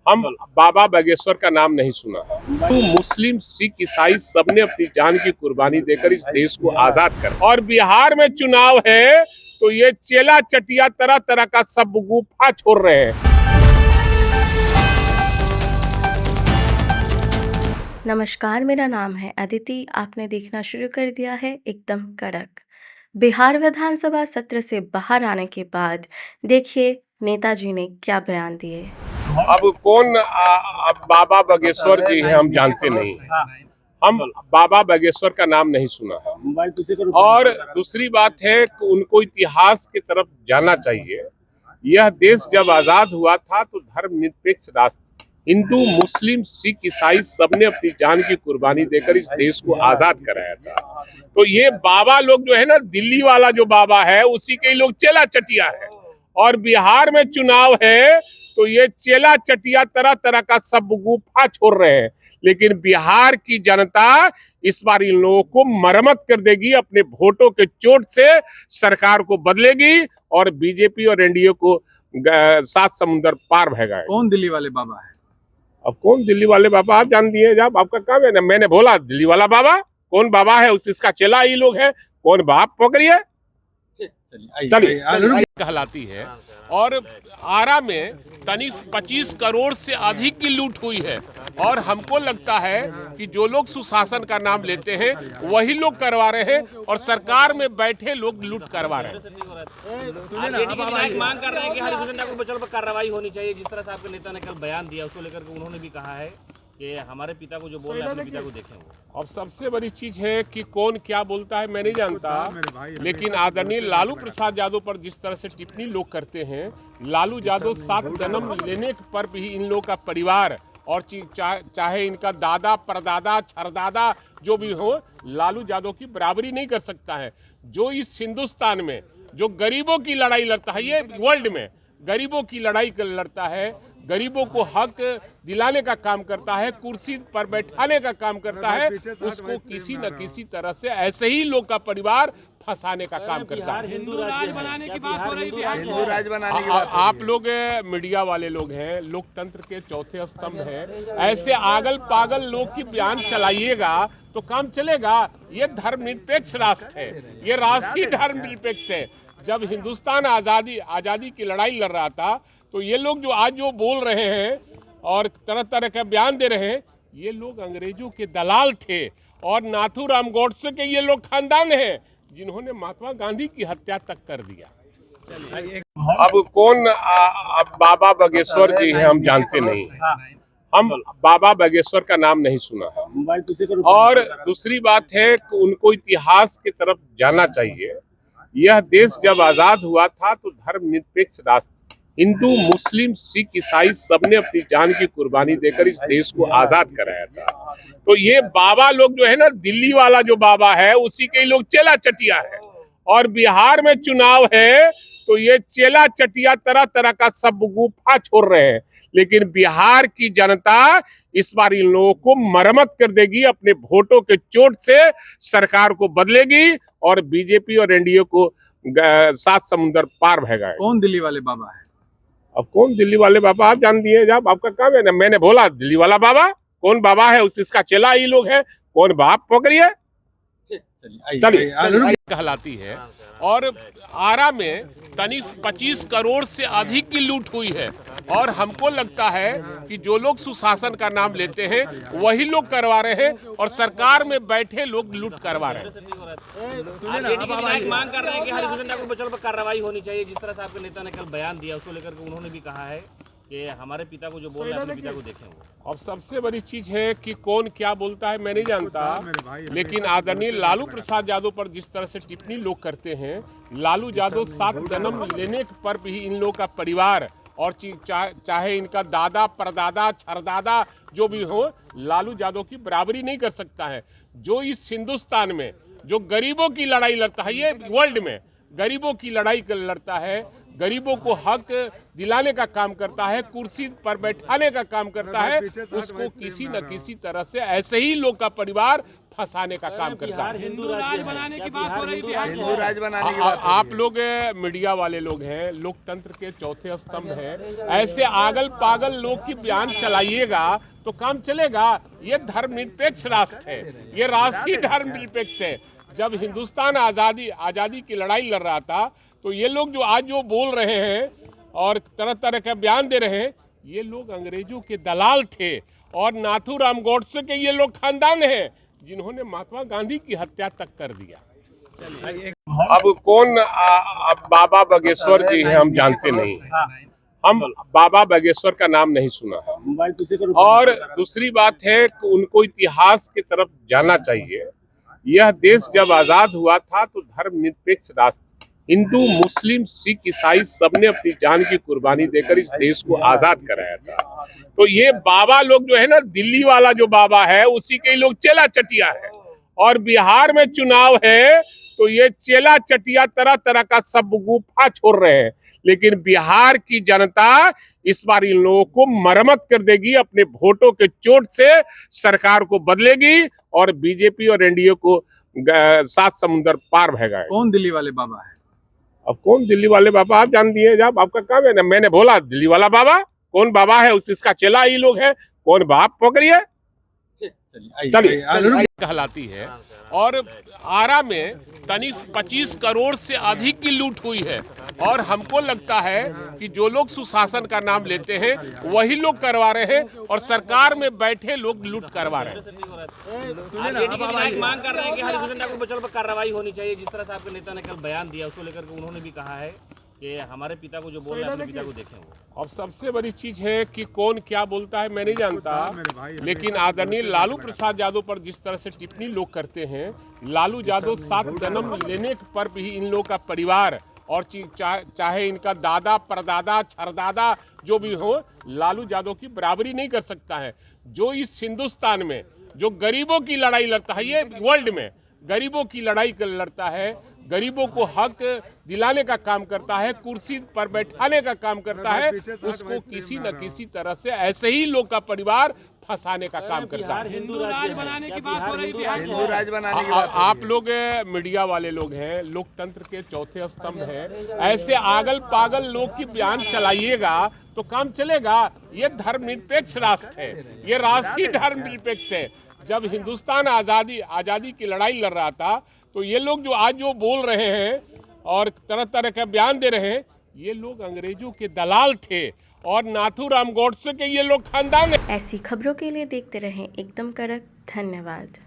हम बाबा बागेश्वर का नाम नहीं सुना। तो मुस्लिम सिख ईसाई सबने अपनी जान की कुर्बानी देकर इस देश को आजाद कर, और बिहार में चुनाव है तो ये चेला चटिया तरह तरह का सब गुफा छोड़ रहे हैं। नमस्कार, मेरा नाम है अदिति। आपने देखना शुरू कर दिया है एकदम कड़क। बिहार विधानसभा सत्र से बाहर आने के बाद देखिए नेताजी ने क्या बयान दिए। अब कौन बाबा बागेश्वर जी हैं हम जानते नहीं हैं। हम बाबा बागेश्वर का नाम नहीं सुना है। और दूसरी बात है कि उनको इतिहास की तरफ जाना चाहिए। यह देश जब आजाद हुआ था तो धर्मनिरपेक्ष राष्ट्र, हिंदू मुस्लिम सिख ईसाई सबने अपनी जान की कुर्बानी देकर इस देश को आजाद कराया था। तो ये बाबा लोग जो है ना, दिल्ली वाला जो बाबा है उसी के ही लोग चेला चटिया है। और बिहार में चुनाव है तो ये चेला चटिया तरह तरह का सब गुफा छोड़ रहे हैं। लेकिन बिहार की जनता इस बार इन लोगों को मरम्मत कर देगी, अपने वोटों के चोट से सरकार को बदलेगी और बीजेपी और एनडीए को सात समुंदर पार भगाएगा। कौन दिल्ली वाले बाबा है? अब कौन दिल्ली वाले बाबा आप जान दिए, जब आपका काम है ना। मैंने बोला दिल्ली वाला बाबा कौन बाबा है, उसका चेला ही लोग है। कौन बाप पकड़िए, चलिए कहलाती है। और आरा में तनिष 25 करोड़ से अधिक की लूट हुई है। और हमको लगता है कि जो लोग सुशासन का नाम लेते हैं वही लोग करवा रहे हैं और सरकार में बैठे लोग लूट करवा रहे हैं। मांग कर रहे हैं कि हरिभूषण ठाकुर बचाव पर कार्रवाई होनी चाहिए। जिस तरह से आपके नेता ने कल बयान दिया उसको लेकर के उन्होंने भी कहा है कि हमारे पिता को जो बोल रहे हैं अपने पिता को देखें वो। और सबसे बड़ी चीज है कि कौन क्या बोलता है मैं नहीं जानता, लेकिन आदरणीय लालू प्रसाद यादव पर जिस तरह से टिप्पणी लोग करते हैं, लालू यादव 7 जन्म लेने पर भी इन लोगों का परिवार और चाहे इनका दादा परदादा छरदादा जो भी हो, लालू यादव की बराबरी नहीं कर सकता है। जो इस हिंदुस्तान में जो गरीबों की लड़ाई लड़ता है, ये वर्ल्ड में गरीबों की लड़ाई लड़ता है, गरीबों को हक दिलाने का काम करता है, कुर्सी पर बैठाने का काम करता है, उसको किसी न किसी तरह से ऐसे ही लोग का परिवार फंसाने का काम करता है। हिंदू राज बनाने की बात हो रही है। आप लोग मीडिया वाले लोग हैं, लोकतंत्र के चौथे स्तंभ हैं। ऐसे आगल पागल लोग की बयान चलाइएगा तो काम चलेगा। ये धर्मनिरपेक्ष राष्ट्र है, ये राष्ट्रीय धर्मनिरपेक्ष है। जब हिंदुस्तान आजादी की लड़ाई लड़ रहा था तो ये लोग जो आज जो बोल रहे हैं और तरह तरह का बयान दे रहे हैं, ये लोग अंग्रेजों के दलाल थे और नाथूराम गोडसे के ये लोग खानदान हैं जिन्होंने महात्मा गांधी की हत्या तक कर दिया। अब कौन बाबा बागेश्वर जी हैं हम जानते नहीं हैं। हम बाबा बागेश्वर का नाम नहीं सुना है। और दूसरी बात है कि उनको इतिहास की तरफ जाना चाहिए। यह देश जब आजाद हुआ था तो धर्मनिरपेक्ष राष्ट्र, हिंदू मुस्लिम सिख ईसाई सबने अपनी जान की कुर्बानी देकर इस देश को आजाद कराया था। तो ये बाबा लोग जो है ना, दिल्ली वाला जो बाबा है उसी के ही लोग चेला चटिया है। और बिहार में चुनाव है तो ये चेला चटिया तरह तरह का सब गुफा छोड़ रहे हैं। लेकिन बिहार की जनता इस बार इन लोगों को मरम्मत कर देगी, अपने वोटों के चोट से सरकार को बदलेगी और बीजेपी और एनडीए को सात समुंदर पार भगाएगा। कौन दिल्ली वाले बाबा है? अब कौन दिल्ली वाले बाबा आप जान दिए, जब आपका काम है ना। मैंने बोला दिल्ली वाला बाबा कौन बाबा है, उसका चेला ही लोग है। कौन बाप पकड़िए, चलिए कहलाती है। और आरा में तनिष 25 करोड़ से अधिक की लूट हुई है। और हमको लगता है कि जो लोग सुशासन का नाम लेते हैं वही लोग करवा रहे हैं और सरकार में बैठे लोग लूट करवा रहे हैं। मांग कर रहे हैं कि हरिभूषण ठाकुर बचाव पर कार्रवाई होनी चाहिए। जिस तरह से आपके नेता ने कल बयान दिया उसको लेकर के उन्होंने भी कहा है कि हमारे पिता को जो बोल रहे हैं अपने पिता को देखें वो। और सबसे बड़ी चीज है कि कौन क्या बोलता है मैं नहीं जानता, लेकिन आदरणीय लालू प्रसाद यादव पर जिस तरह से टिप्पणी लोग करते हैं, लालू यादव 7 जन्म लेने पर भी इन लोगों का परिवार और चाहे इनका दादा परदादा छरदादा जो भी हो, लालू यादव की बराबरी नहीं कर सकता है। जो इस हिंदुस्तान में जो गरीबों की लड़ाई लड़ता है, ये वर्ल्ड में गरीबों की लड़ाई लड़ता है, गरीबों को हक दिलाने का काम करता है, कुर्सी पर बैठाने का काम करता है, उसको किसी न किसी तरह से ऐसे ही लोग का परिवार फंसाने का काम करता है। हिंदू राज बनाने की बात हो रही है। हिंदू राज बनाने की आप लोग मीडिया वाले लोग हैं, लोकतंत्र के चौथे स्तंभ हैं। ऐसे आगल पागल लोग की बयान चलाइएगा तो काम चलेगा? ये धर्मनिरपेक्ष राष्ट्र है, ये राष्ट्रीय धर्मनिरपेक्ष है। जब हिंदुस्तान आजादी की लड़ाई लड़ रहा था तो ये लोग जो आज जो बोल रहे हैं और तरह तरह के बयान दे रहे हैं, ये लोग अंग्रेजों के दलाल थे और नाथूराम गोडसे के ये लोग खानदान हैं जिन्होंने महात्मा गांधी की हत्या तक कर दिया। अब कौन बाबा बागेश्वर जी हैं हम जानते नहीं, हम बाबा बागेश्वर का नाम नहीं सुना है। और दूसरी बात है कि उनको इतिहास की तरफ जाना चाहिए। यह देश जब आजाद हुआ था तो धर्मनिरपेक्ष राष्ट्र, हिंदू मुस्लिम सिख ईसाई सबने अपनी जान की कुर्बानी देकर इस देश को आजाद कराया था। तो ये बाबा लोग जो है ना, दिल्ली वाला जो बाबा है उसी के लोग चेला चटिया है, और बिहार में चुनाव है तो ये चेला चटिया तरह तरह का सब गुफा छोड़ रहे हैं। लेकिन बिहार की जनता इस बार इन लोगों को मरम्मत कर देगी, अपने वोटों के चोट से सरकार को बदलेगी और बीजेपी और एनडीए को 7 समुंदर पार भगाएगी। कौन दिल्ली वाले बाबा है? अब कौन दिल्ली वाले बाबा आप जान दिए, जब आपका काम है ना, मैंने बोला दिल्ली वाला बाबा कौन बाबा है, इसका चेला ही लोग है, कौन बाप पकड़िए चलिए कहलाती है। और आरा में 25 करोड़ से अधिक की लूट हुई है, और हमको लगता है कि जो लोग सुशासन का नाम लेते हैं वही लोग करवा रहे हैं, और सरकार में बैठे लोग लूट करवा रहे हैं। आरजेडी के विधायक मांग कर रहे हैं कि हरिभूषण ठाकुर बचाओ पर कार्रवाई होनी चाहिए। जिस तरह से आपके नेता ने कल बयान दिया उसको लेकर के उन्होंने भी कहा है कि हमारे पिता को जो बोल रहे हैं अपने पिता को देखें वो। और सबसे बड़ी चीज है कि कौन क्या बोलता है मैं नहीं जानता, लेकिन आदरणीय लालू प्रसाद यादव पर जिस तरह से टिप्पणी लोग करते हैं, लालू यादव 7 जन्म लेने पर भी इन लोग का परिवार और चाहे इनका दादा परदादा छरदादा जो भी हो, लालू यादव की बराबरी नहीं कर सकता है। जो इस हिंदुस्तान में जो गरीबों की लड़ाई लड़ता है, ये वर्ल्ड में गरीबों की लड़ाई लड़ता है, गरीबों को हक दिलाने का काम करता है, कुर्सी पर बैठाने का काम करता है, उसको किसी न किसी तरह से ऐसे ही लोग का परिवार फंसाने का काम करता है। हिंदू राज बनाने की बात हो रही है। हिंदू राज बनाने की आप लोग मीडिया वाले लोग हैं, लोकतंत्र के चौथे स्तंभ हैं। ऐसे आगल पागल लोग की बयान चलाइएगा तो काम चलेगा? ये धर्मनिरपेक्ष राष्ट्र है, ये राष्ट्रीय धर्मनिरपेक्ष है। जब हिंदुस्तान आजादी की लड़ाई लड़ रहा था तो ये लोग जो आज जो बोल रहे हैं और तरह तरह के बयान दे रहे हैं, ये लोग अंग्रेजों के दलाल थे और नाथूराम गोडसे के ये लोग खानदान है। ऐसी खबरों के लिए देखते रहें एकदम कड़क। धन्यवाद।